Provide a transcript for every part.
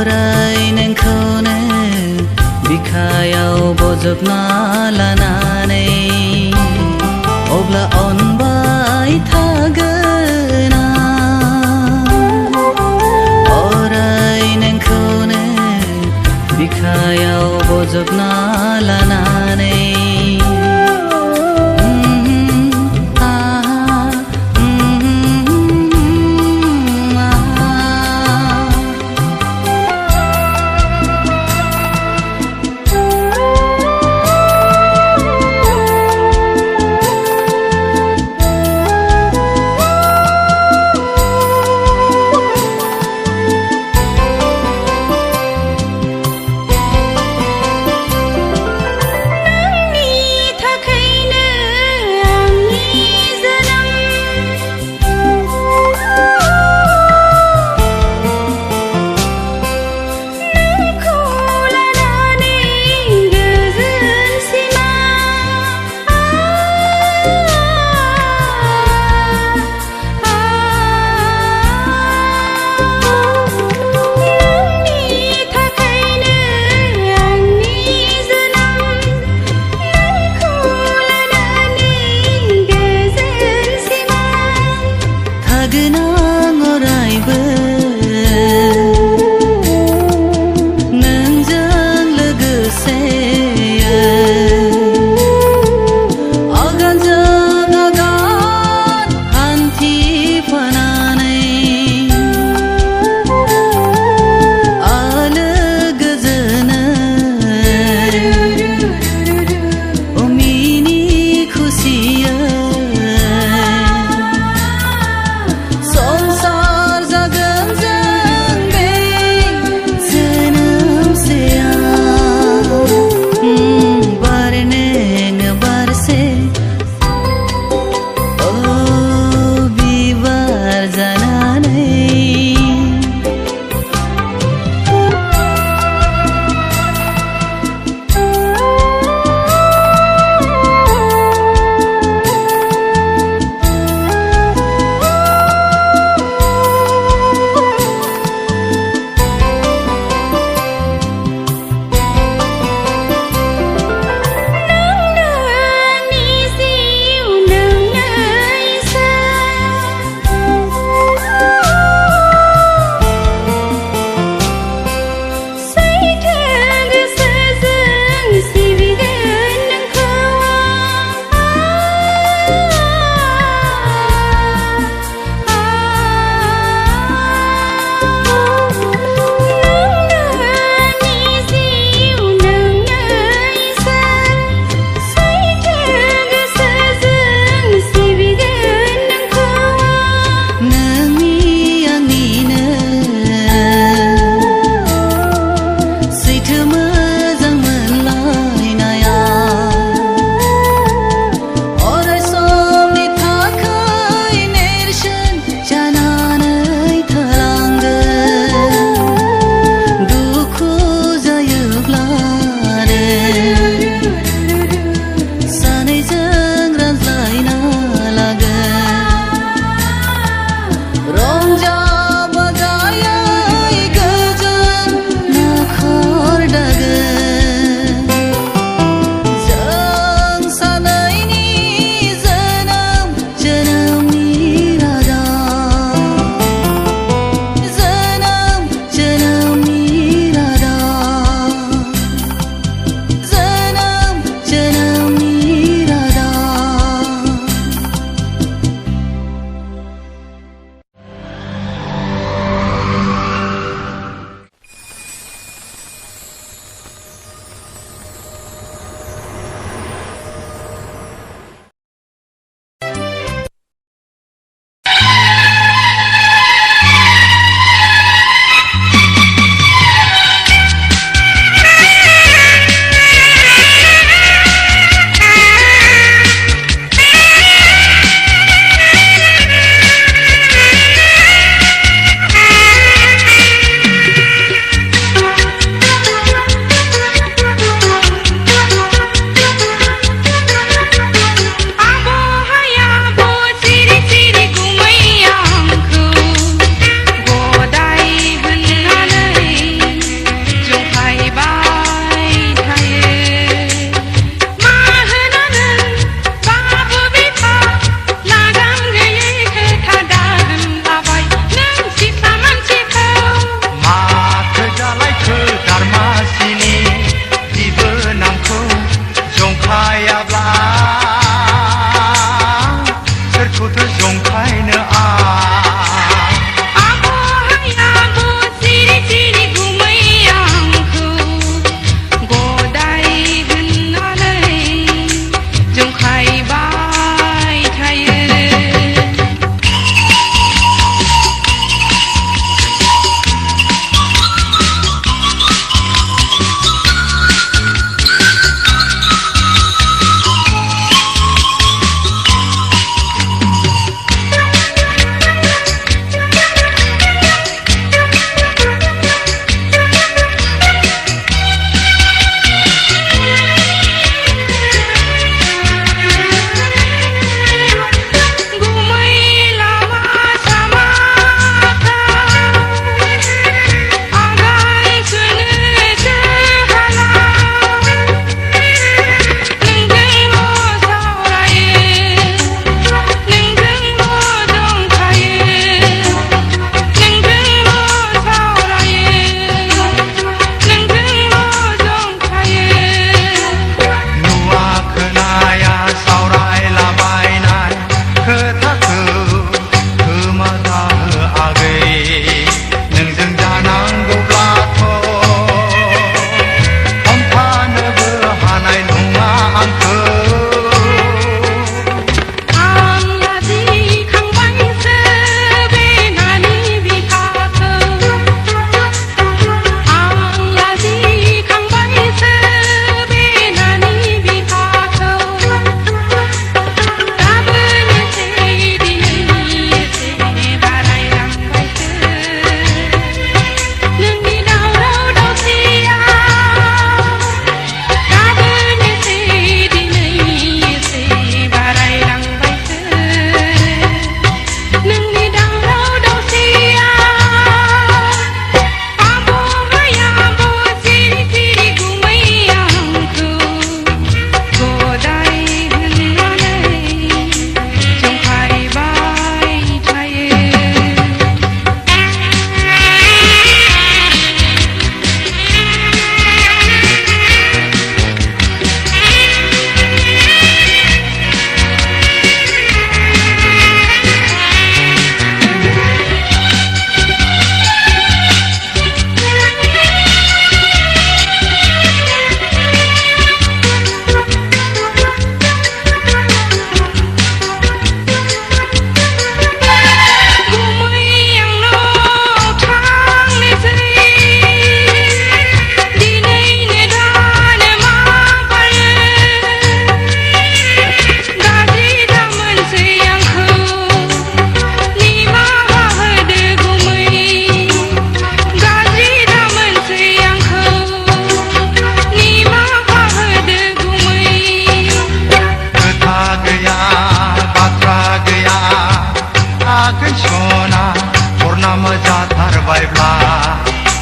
अराय नोंखौनो बिखायाव बजबना लानानै अब्ला अनबाय थागोन आं अराय नोंखौनो बिखायाव बजबना लानानै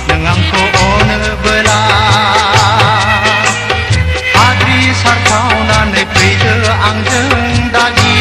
नों आंखौ अनोबोला हाद्रि सारखावनानै फैदो आंजों दागि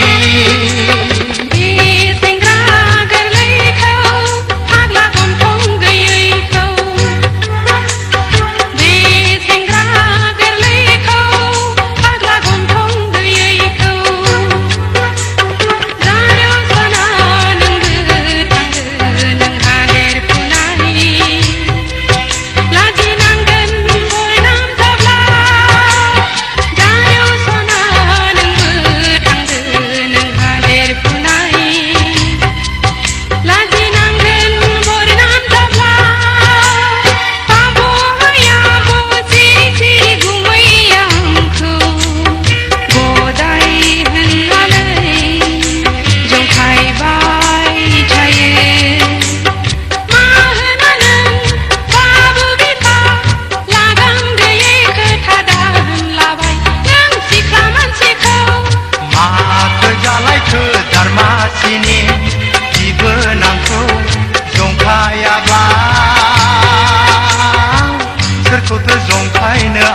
सोरखौथो जंखायनो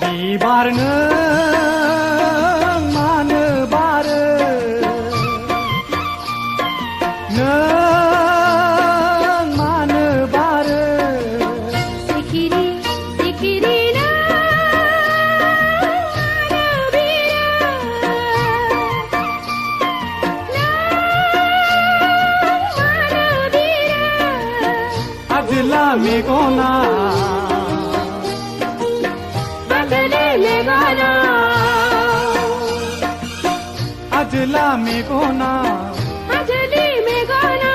बिबार नों मानो बारो नों मानो बारो सिखिरि सिखिरि नों मानो बिरो आजोला मेगना आजला मेगना आजली मेगना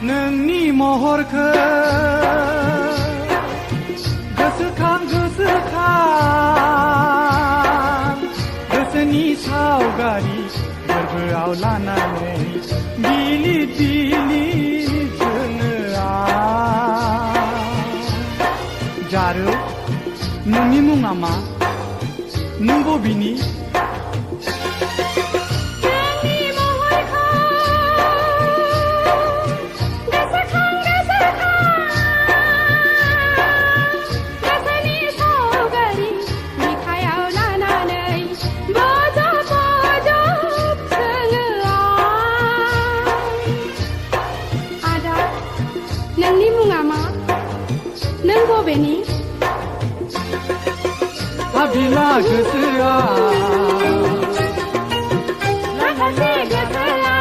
नोंनि महरखौ गोसोखां गोसोनि सावगारि गोरबोआव लानानै बिलिर बिलिर जोङो जारो नोंनि मुङा मा नों बबेनि नोंनि मुङा मा नों बबेनि आबिला गोसोआ माखासे गोसोआ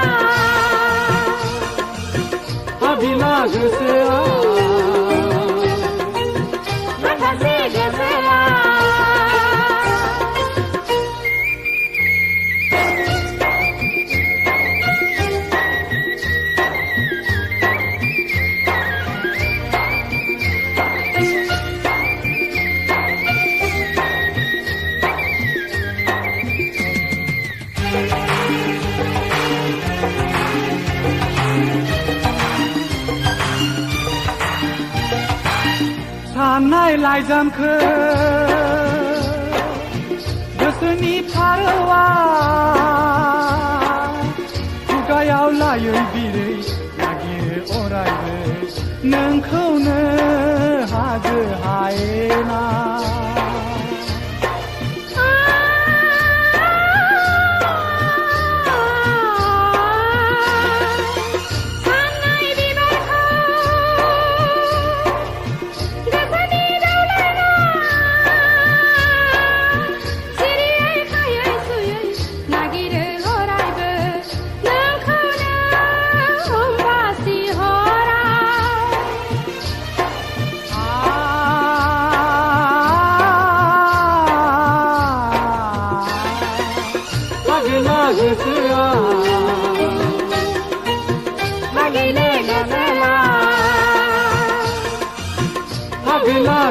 आबिला गोसोआ माखासे गोसोआ साननाय लाइजामखौ गोसोनि फारौआ हायै बिरै नागिरो अरायबो नोंखौनो हाजो हायेना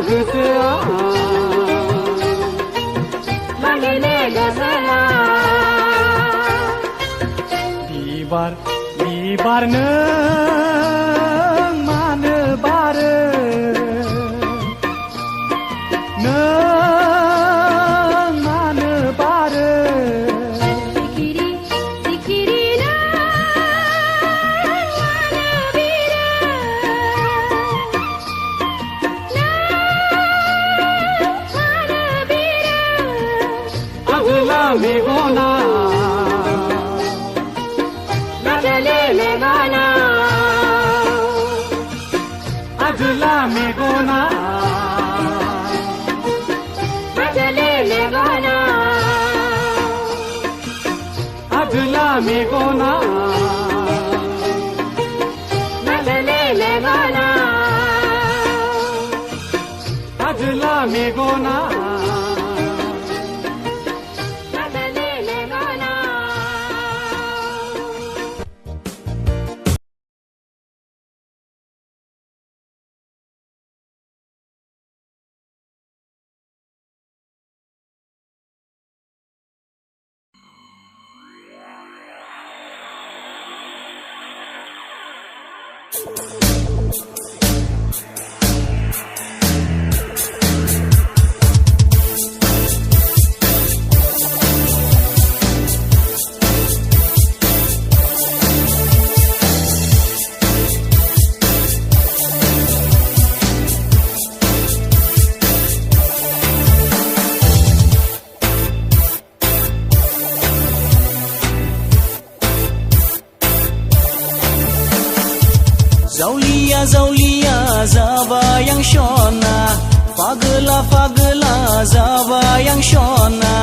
गोसोआ लागिले गोसोआ बिबार बिबार नों मानो बारो नों मानो बारो सिखिरि सिखिरि नों मानो बिरो आजोला मेगना लाजले मेगना आजोला मेगना लाजले मेगना आजोला मेगना लाजले मेगना आजोला मेगना Zaulia, Zaulia, Zabayang Shona Fagela, Fagela, Zabayang Shona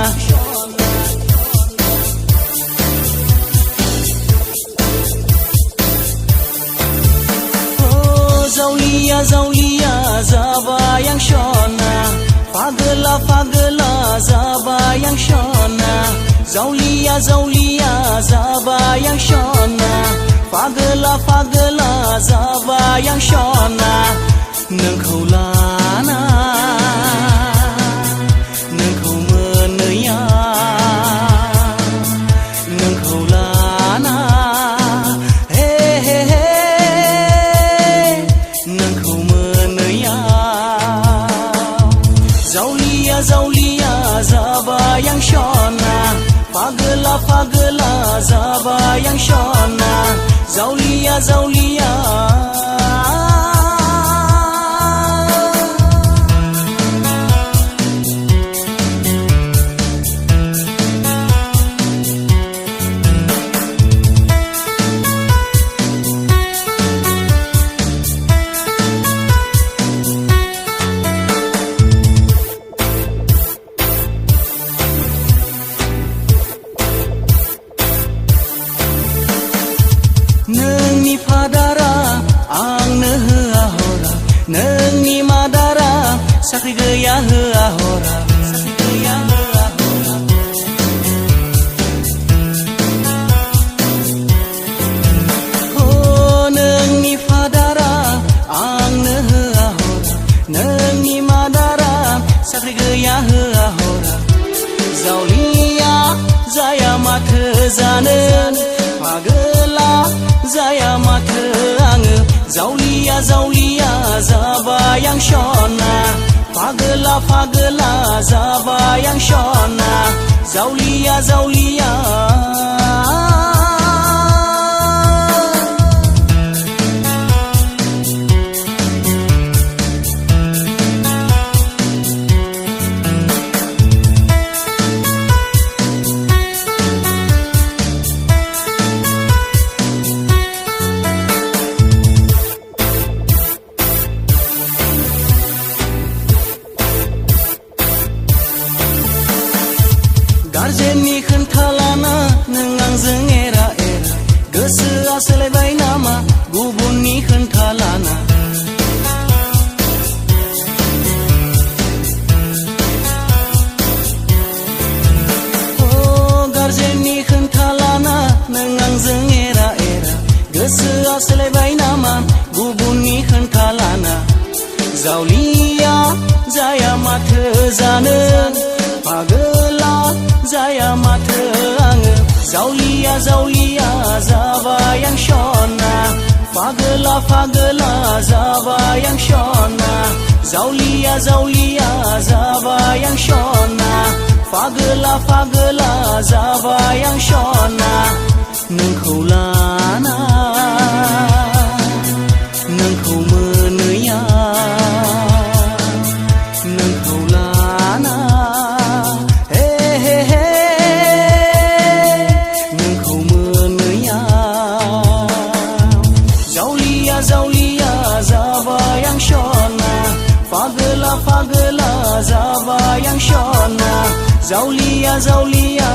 Oh, Zaulia, Zaulia, Zabayang Shona Fagela, Fagela, Zabayang Shona Zaulia, Zaulia, Zabayang Shona Fagela, Fagela, Zabayang Shona Nengkau lana Nengkau menaya Nengkau lana Hey, hey, hey Nengkau menaya Zaulia, Zaulia, Zabayang Shona Fagela, Fagela, Zabayang Shona Zaulia, Zaulia Nengni padara angna hea hora Nengni madara sakri gaya hea hora Sakri gaya hea hora Oh nengni padara angna hea hora Nengni madara sakri gaya hea hora Zaulia zaya mata zanen Pagela Zaya mata angı Zaulia, Zaulia, Zabayang Shona Fagela, Fagela, Zabayang Shona Zaulia, Zaulia जाया माथो आङो जावलिया जावलिया जाबाय आं सना फागोला फागोला जाबाय आं सना जावलिया जावलिया जाबाय आं सना फागोला फागोला जाबाय आं सना नोंखौ लाना नोंखौ मोनैया नोंखौ लाना हे हे हे नोंखौ मोनैया जावलिया जावलिया जाबाय आं सना फागोला फागोला जाबाय आं सना जावलिया जावलिया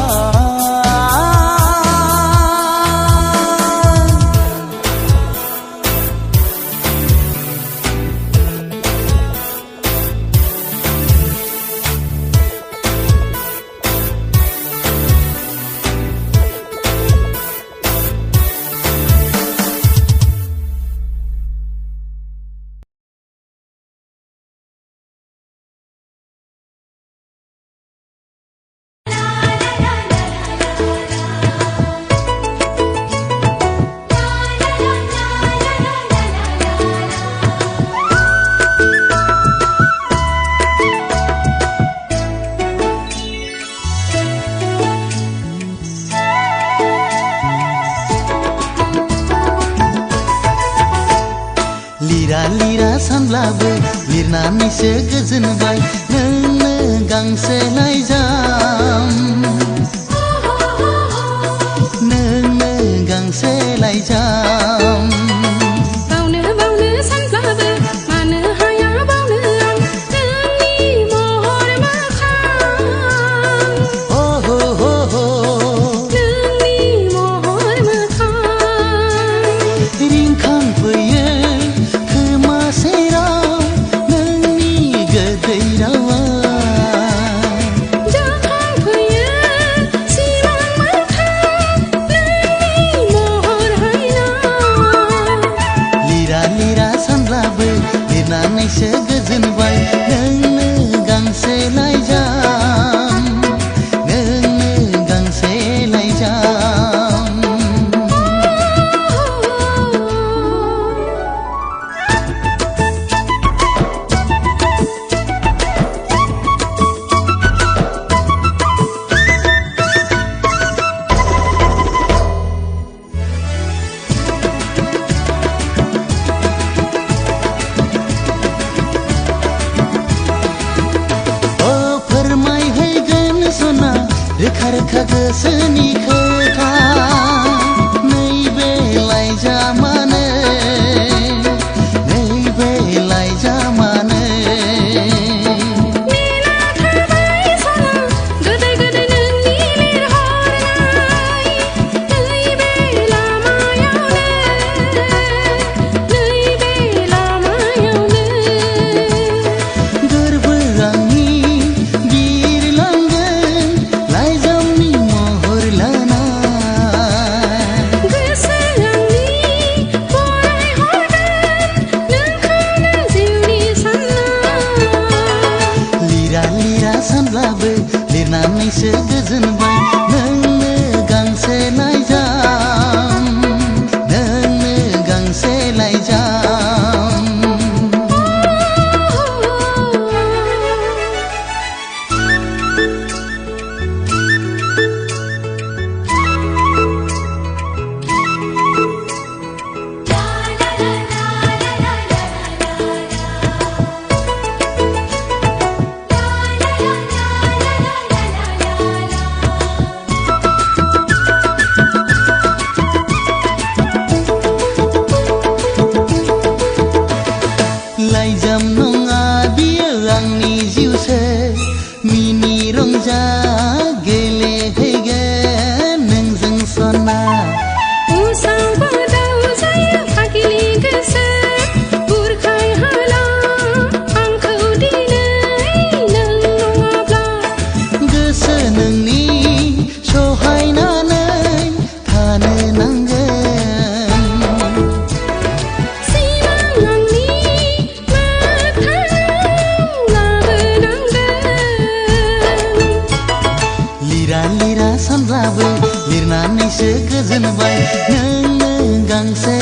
लिरा लिरा सानब्लाबो लिरनानैसो गोजोनबाय नोंनो गांसे लाइजाम नोंनो गांसे लाइजाम बावनो बावनो सानब्लाबो मानो हाया बावनो आं नोंनि महर मोखां हो हो हो हो नोंनि महर मोखां रिंखांफैयो खोमा सेराव नोंनि गोदै रावा जाखांफैयो सिमां मोखां नोंनि महर हायना लिरा लिरा सानब्लाबो लिरनानैसो गोजोनबाय नोंनो गांसे लाइजाम नोंनो गांसे लाइजाम फोरमायहैगोन सना रोखा रोखा गोसोनि खोथा नैबे लाइजामानो नैबे लाइजामानो नेना थाबाय सना गोदै गोदै नोंनि लिरहरनाय नैबे लामायावनो गोरबो आंनि बिरलांगोन लाइजामनि महर लाना नुनानैसो गोजोनबाय नों गांसे